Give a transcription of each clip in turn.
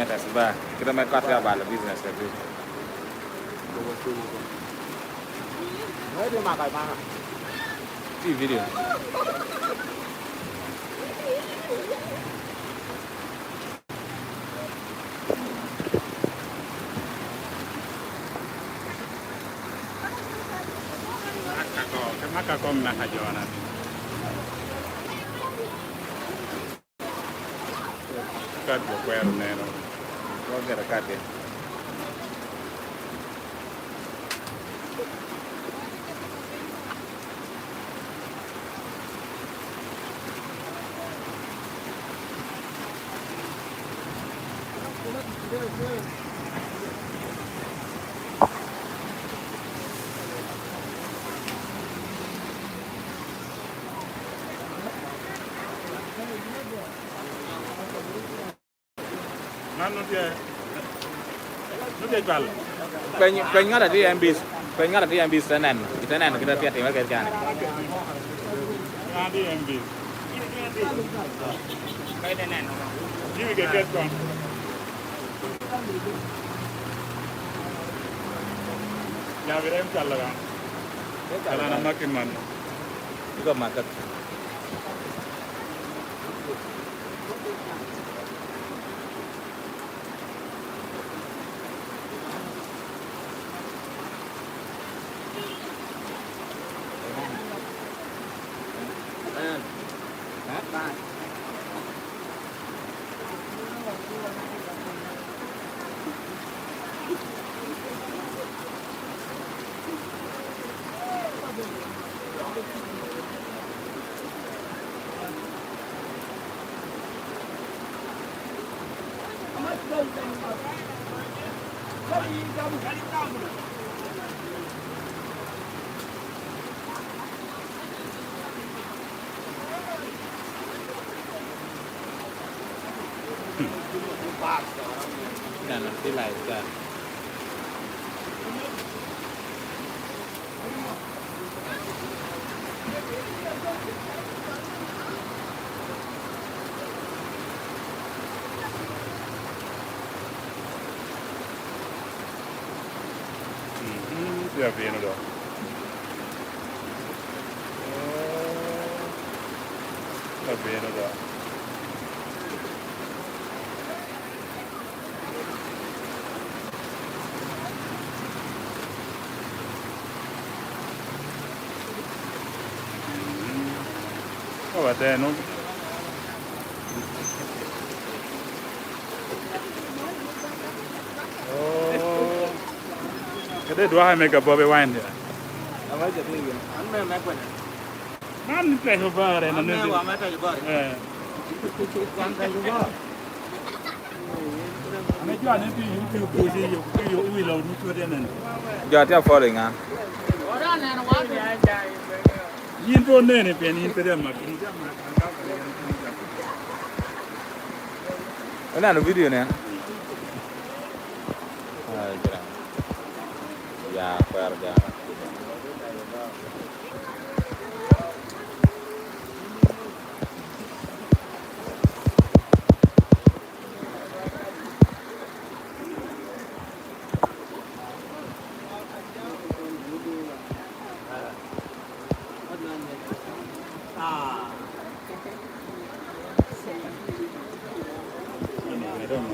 meta sebab kita main kat ya bala business lagi. Dia makan mana? Di video. Maka kau nak hajuan kat bukan neno. Kau kira kat ya. Nanu dia jual. Pengen ada di MB, pengen ada di MB tenan kita tiap tiap kerjaan. Ada MB. Baik tenan. Jadi kerja tu. Ya berem calaga. Kalau nama kiman. Juga market. Dan nanti lain kan. Dia beno dah. Dia beno dah. Oh, ada no. Oh. Kita dua hari mereka bawa wine dia. Apa jadi ni? Anu mana pun. Mana ni coba ada nanti. Mana coba. Yang coba. Ane jual nanti you puisi you uilau ni tu dia nanti. Jadi apa falling ah? Orang nak wak dia. Yin pun ni pian yin tu dia mak. Ini ada video ni. Ya, kerja.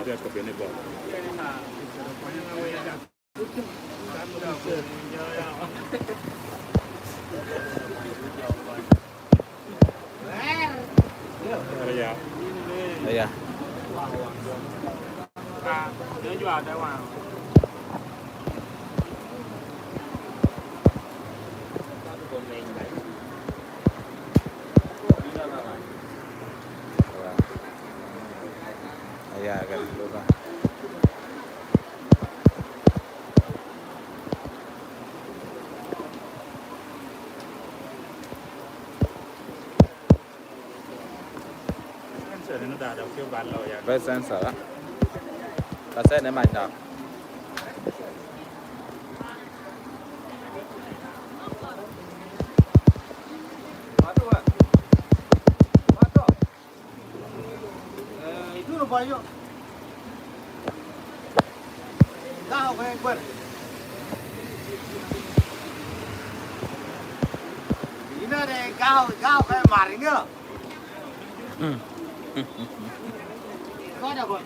Dia ke bini bawa. Ya. Ya. Dia jual Taiwan. Ya, kan lupa. Nó đã đầu kêu bán rồi à. Với sensor á. Cassette này mạnh đâu. Cao phải quên. Ý nó đây cao phải mà đi nữa. Có được không?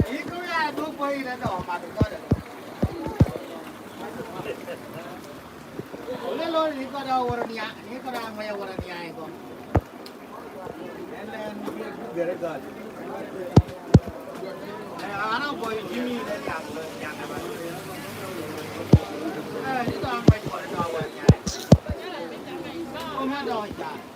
Ý cứ là thuốc quay là đỏ mà được có được. Oleh lo ni ko ada orang ni ko ada maya orang ni ai ko. Then very good. Ana boy Jimmy ni yang apa. Ni tu ang mai ko ada orang ni. Oh, ada orang.